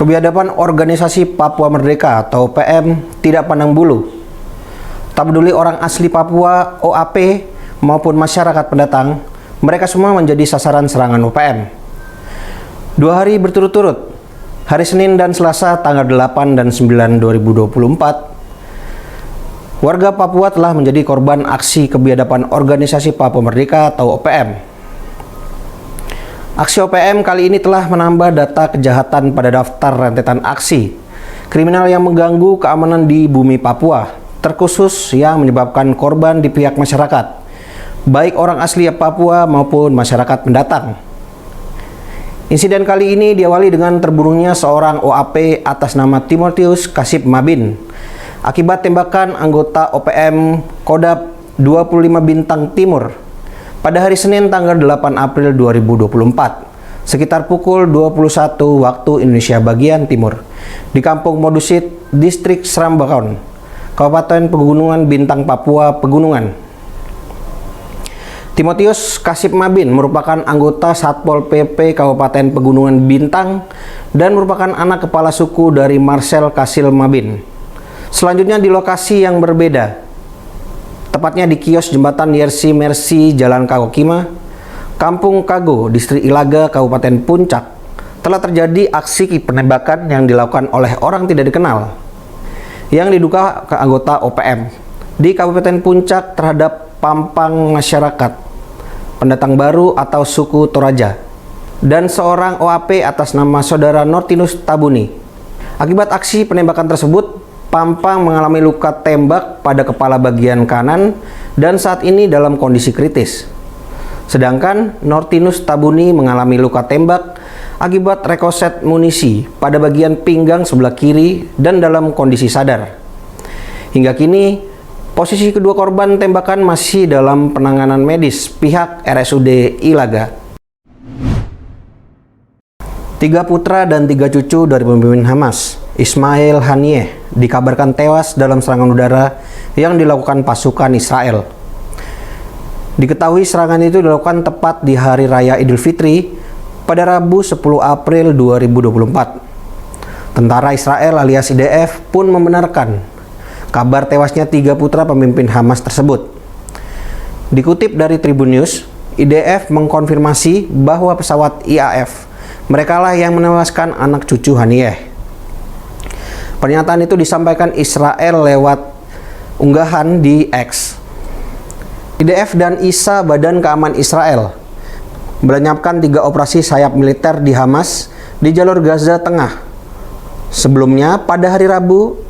Kebiadaban Organisasi Papua Merdeka atau OPM tidak pandang bulu. Tak peduli orang asli Papua, OAP, maupun masyarakat pendatang, mereka semua menjadi sasaran serangan OPM. 2 hari berturut-turut, hari Senin dan Selasa tanggal 8 dan 9 2024, warga Papua telah menjadi korban aksi kebiadaban Organisasi Papua Merdeka atau OPM. Aksi OPM kali ini telah menambah data kejahatan pada daftar rentetan aksi kriminal yang mengganggu keamanan di bumi Papua, terkhusus yang menyebabkan korban di pihak masyarakat, baik orang asli Papua maupun masyarakat pendatang. Insiden kali ini diawali dengan terbunuhnya seorang OAP atas nama Timotius Kasip Mabin akibat tembakan anggota OPM Kodap 25 Bintang Timur pada hari Senin tanggal 8 April 2024 sekitar pukul 21 waktu Indonesia bagian timur di Kampung Modusit, Distrik Srambakon, Kabupaten Pegunungan Bintang, Papua Pegunungan. Timotius Kasip Mabin merupakan anggota Satpol PP Kabupaten Pegunungan Bintang dan merupakan anak kepala suku dari Marcel Kasil Mabin. Selanjutnya di lokasi yang berbeda, tepatnya di kios jembatan Yersi Mersi Jalan Kagokima, Kampung Kago, Distrik Ilaga, Kabupaten Puncak, telah terjadi aksi penembakan yang dilakukan oleh orang tidak dikenal yang diduga ke anggota OPM di Kabupaten Puncak terhadap pampang masyarakat pendatang baru atau suku Toraja dan seorang OAP atas nama saudara Nortinus Tabuni. Akibat aksi penembakan tersebut, Pampang mengalami luka tembak pada kepala bagian kanan dan saat ini dalam kondisi kritis. Sedangkan Nortinus Tabuni mengalami luka tembak akibat rekoset munisi pada bagian pinggang sebelah kiri dan dalam kondisi sadar. Hingga kini, posisi kedua korban tembakan masih dalam penanganan medis pihak RSUD Ilaga. 3 putra dan 3 cucu dari pemimpin Hamas, Ismail Haniyeh, dikabarkan tewas dalam serangan udara yang dilakukan pasukan Israel. Diketahui serangan itu dilakukan tepat di Hari Raya Idul Fitri pada Rabu 10 April 2024. Tentara Israel alias IDF pun membenarkan kabar tewasnya 3 putra pemimpin Hamas tersebut. Dikutip dari Tribun News, IDF mengkonfirmasi bahwa pesawat IAF merekalah yang menewaskan anak cucu Haniyeh. Pernyataan itu disampaikan Israel lewat unggahan di X. IDF dan ISA, Badan Keamanan Israel, melenyapkan 3 operasi sayap militer di Hamas di jalur Gaza Tengah. Sebelumnya, pada hari Rabu,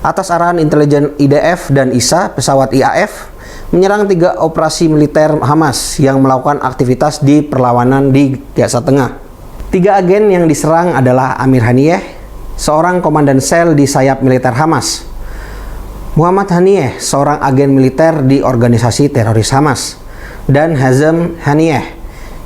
atas arahan intelijen IDF dan ISA, pesawat IAF menyerang 3 operasi militer Hamas yang melakukan aktivitas di perlawanan di Gaza Tengah. 3 agen yang diserang adalah Amir Haniyeh, seorang komandan sel di sayap militer Hamas, Muhammad Haniyeh, seorang agen militer di organisasi teroris Hamas, dan Hazem Haniyeh,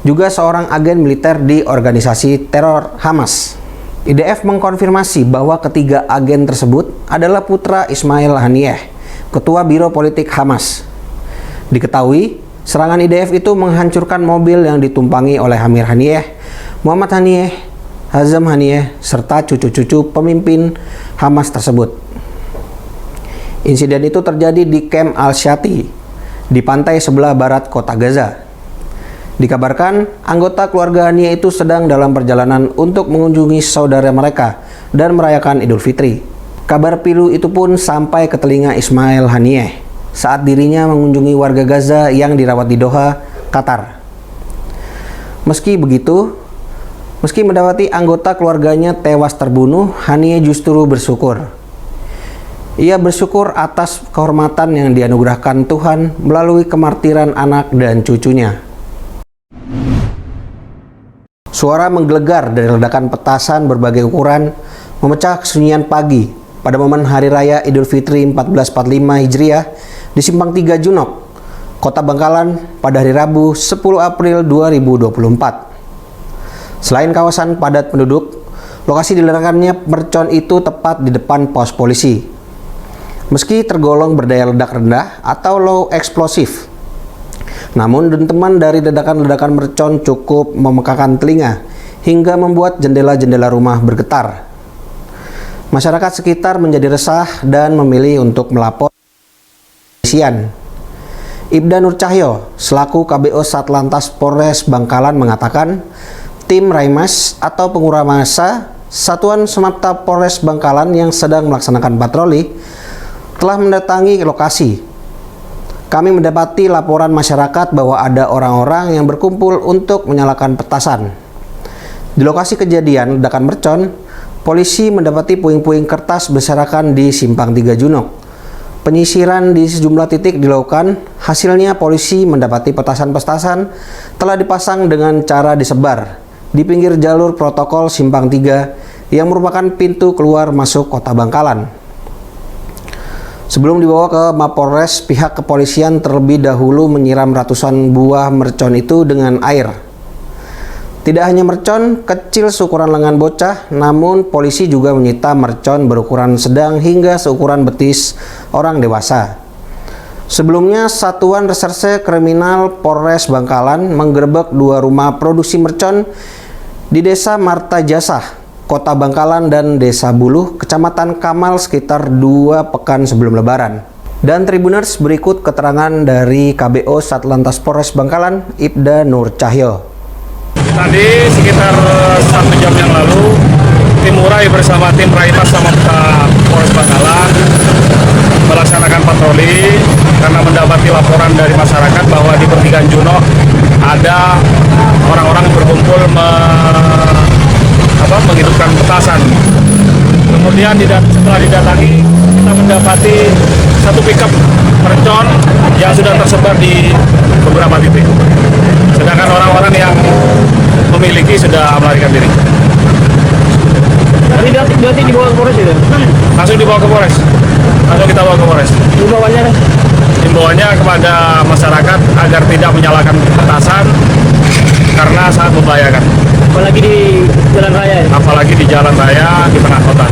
juga seorang agen militer di organisasi teror Hamas. IDF mengkonfirmasi bahwa ketiga agen tersebut adalah putra Ismail Haniyeh, ketua Biro Politik Hamas. Diketahui, serangan IDF itu menghancurkan mobil yang ditumpangi oleh Amir Haniyeh, Muhammad Haniyeh, Hazem Haniyeh, serta cucu-cucu pemimpin Hamas tersebut. Insiden itu terjadi di Camp Al-Shati, di pantai sebelah barat kota Gaza. Dikabarkan, anggota keluarga Haniyeh itu sedang dalam perjalanan untuk mengunjungi saudara mereka dan merayakan Idul Fitri. Kabar pilu itu pun sampai ke telinga Ismail Haniyeh saat dirinya mengunjungi warga Gaza yang dirawat di Doha, Qatar. Meski begitu, meski mendapati anggota keluarganya tewas terbunuh, Haniyeh justru bersyukur. Ia bersyukur atas kehormatan yang dianugerahkan Tuhan melalui kemartiran anak dan cucunya. Suara menggelegar dari ledakan petasan berbagai ukuran memecah kesunyian pagi pada momen Hari Raya Idul Fitri 1445 Hijriah di Simpang 3 Junok, Kota Bangkalan pada hari Rabu 10 April 2024. Selain kawasan padat penduduk, lokasi diledakannya mercon itu tepat di depan pos polisi. Meski tergolong berdaya ledak rendah atau low eksplosif, namun dentuman dari ledakan-ledakan mercon cukup memekakan telinga hingga membuat jendela-jendela rumah bergetar. Masyarakat sekitar menjadi resah dan memilih untuk melapor kepolisian. Ibda Nur Cahyo, selaku KBO Satlantas Polres Bangkalan mengatakan, tim Raimas atau pengurah massa Satuan Samapta Polres Bangkalan yang sedang melaksanakan patroli telah mendatangi lokasi. Kami mendapati laporan masyarakat bahwa ada orang-orang yang berkumpul untuk menyalakan petasan. Di lokasi kejadian ledakan mercon, polisi mendapati puing-puing kertas berserakan di Simpang 3 Junok. Penyisiran di sejumlah titik dilakukan, hasilnya polisi mendapati petasan-petasan telah dipasang dengan cara disebar di pinggir jalur protokol Simpang 3 yang merupakan pintu keluar masuk kota Bangkalan. Sebelum dibawa ke Mapolres, pihak kepolisian terlebih dahulu menyiram ratusan buah mercon itu dengan air. Tidak hanya mercon kecil seukuran lengan bocah, namun polisi juga menyita mercon berukuran sedang hingga seukuran betis orang dewasa. Sebelumnya, Satuan Reserse Kriminal Polres Bangkalan menggerebek 2 rumah produksi mercon di Desa Marta Jasah, Kota Bangkalan, dan Desa Buluh, Kecamatan Kamal sekitar 2 pekan sebelum Lebaran. Dan Tribuners, berikut keterangan dari KBO Satlantas Polres Bangkalan, Ibda Nur Cahyo. Tadi sekitar 1 jam yang lalu, tim Urai bersama tim Raimas Samapta Polres Bangkalan melaksanakan patroli karena mendapati laporan dari masyarakat bahwa di pertigaan Junok ada orang-orang berkumpul menghidupkan petasan. Kemudian setelah didatangi, kita mendapati 1 pickup mercon yang sudah tersebar di beberapa titik. Sedangkan orang-orang yang memiliki sudah melarikan diri. Tadi berarti dibawa ke Polres itu? Langsung dibawa ke Polres. Langsung kita bawa ke Polres. Himbauannya kepada masyarakat agar tidak menyalakan petasan karena sangat membahayakan. Apalagi di jalan raya. Apalagi di jalan raya di tengah kota.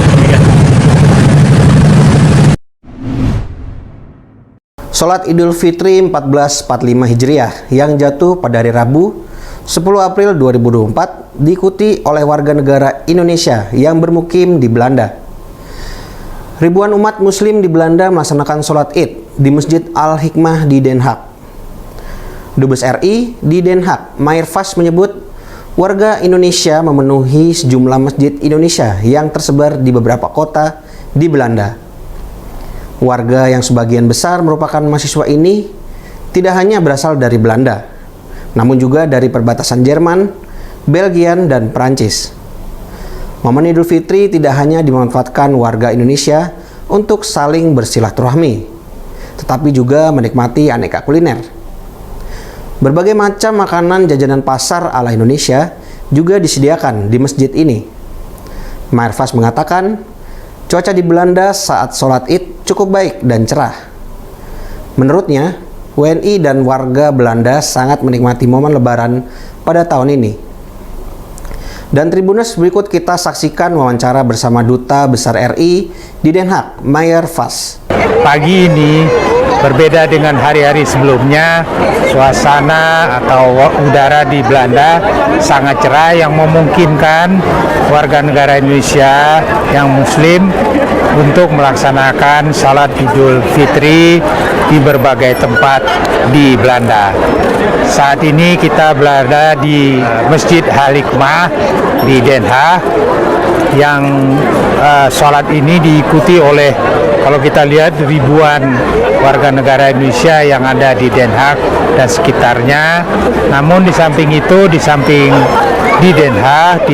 Sholat Idul Fitri 1445 Hijriah yang jatuh pada hari Rabu 10 April 2024 diikuti oleh warga negara Indonesia yang bermukim di Belanda. Ribuan umat muslim di Belanda melaksanakan sholat Id di Masjid Al-Hikmah di Den Haag. Dubes RI di Den Haag, Meir Vaz, menyebut warga Indonesia memenuhi sejumlah masjid Indonesia yang tersebar di beberapa kota di Belanda. Warga yang sebagian besar merupakan mahasiswa ini tidak hanya berasal dari Belanda, namun juga dari perbatasan Jerman, Belgia, dan Perancis. Momen Idul Fitri tidak hanya dimanfaatkan warga Indonesia untuk saling bersilaturahmi, tetapi juga menikmati aneka kuliner. Berbagai macam makanan jajanan pasar ala Indonesia juga disediakan di masjid ini. Meir Vaz mengatakan, cuaca di Belanda saat sholat Id cukup baik dan cerah. Menurutnya, WNI dan warga Belanda sangat menikmati momen Lebaran pada tahun ini. Dan Tribuners, berikut kita saksikan wawancara bersama Duta Besar RI di Den Haag, Meir Vaz. Pagi ini berbeda dengan hari-hari sebelumnya, suasana atau udara di Belanda sangat cerah yang memungkinkan warga negara Indonesia yang muslim untuk melaksanakan salat Idul Fitri di berbagai tempat di Belanda. Saat ini kita berada di Masjid Al-Hikmah di Den Haag yang sholat ini diikuti oleh, kalau kita lihat, ribuan warga negara Indonesia yang ada di Den Haag dan sekitarnya. Namun di samping itu, di samping di Den Haag,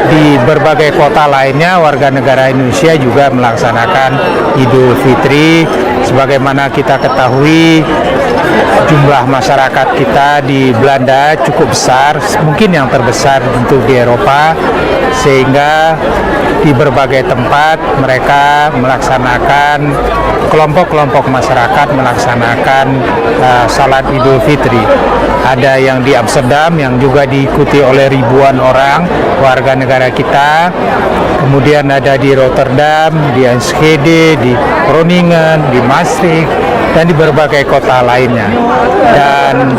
di berbagai kota lainnya warga negara Indonesia juga melaksanakan Idul Fitri. Sebagaimana kita ketahui, jumlah masyarakat kita di Belanda cukup besar, mungkin yang terbesar untuk di Eropa, sehingga di berbagai tempat mereka melaksanakan, kelompok-kelompok masyarakat melaksanakan salat Idul Fitri. Ada yang di Amsterdam yang juga diikuti oleh ribuan orang warga negara kita, kemudian ada di Rotterdam, di Enschede, di Groningen, di Maastricht, dan di berbagai kota lainnya. Dan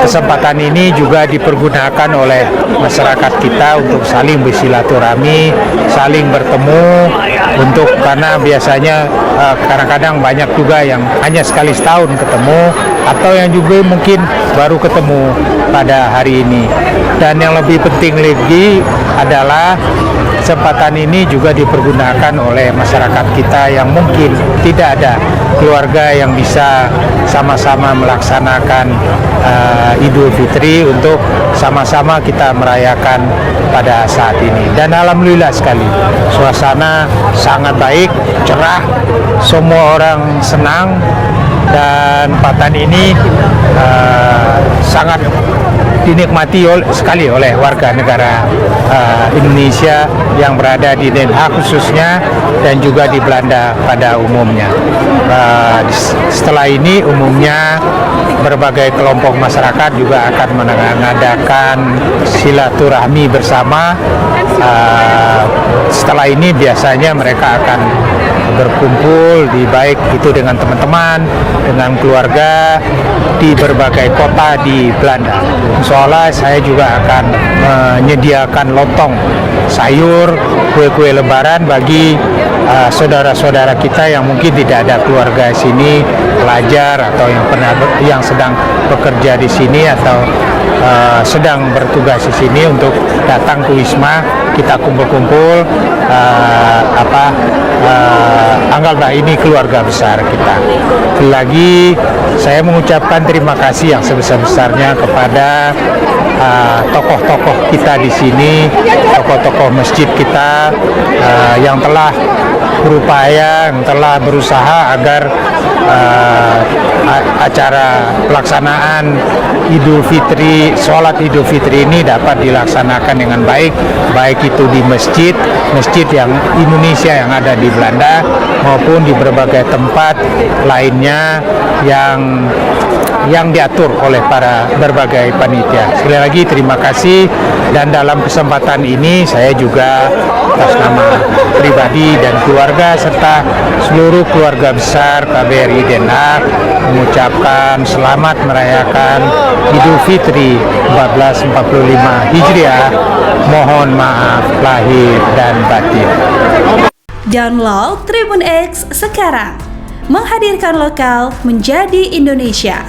kesempatan ini juga dipergunakan oleh masyarakat kita untuk saling bersilaturahmi, saling bertemu, karena biasanya kadang-kadang banyak juga yang hanya sekali setahun ketemu, atau yang juga mungkin baru ketemu pada hari ini. Dan yang lebih penting lagi adalah kesempatan ini juga dipergunakan oleh masyarakat kita yang mungkin tidak ada keluarga yang bisa sama-sama melaksanakan Idul Fitri untuk sama-sama kita merayakan pada saat ini. Dan alhamdulillah sekali, suasana sangat baik, cerah, semua orang senang, dan Patan ini sangat dinikmati sekali oleh warga negara Indonesia yang berada di Den Haag khususnya, dan juga di Belanda pada umumnya. Setelah ini umumnya berbagai kelompok masyarakat juga akan mengadakan silaturahmi bersama. Setelah ini biasanya mereka akan berkumpul baik itu dengan teman-teman, dengan keluarga di berbagai kota di Belanda. Insyaallah saya juga akan menyediakan lontong sayur, kue-kue lebaran bagi saudara-saudara kita yang mungkin tidak ada keluarga sini, pelajar atau yang sedang bekerja di sini atau sedang bertugas di sini untuk datang ke Wisma. Kita kumpul-kumpul, anggaplah ini keluarga besar kita. Lagi saya mengucapkan terima kasih yang sebesar-besarnya kepada tokoh-tokoh kita di sini, tokoh-tokoh masjid kita yang telah berupaya, yang telah berusaha agar acara pelaksanaan Idul Fitri, sholat Idul Fitri ini dapat dilaksanakan dengan baik, baik itu di masjid yang Indonesia yang ada di Belanda maupun di berbagai tempat lainnya yang diatur oleh para berbagai panitia. Sekali lagi terima kasih, dan dalam kesempatan ini saya juga atas nama pribadi dan keluarga serta seluruh keluarga besar KBRI Den Haag mengucapkan selamat merayakan Idul Fitri 1445 Hijriah. Mohon maaf lahir dan batin. Download Tribun X sekarang, menghadirkan lokal menjadi Indonesia.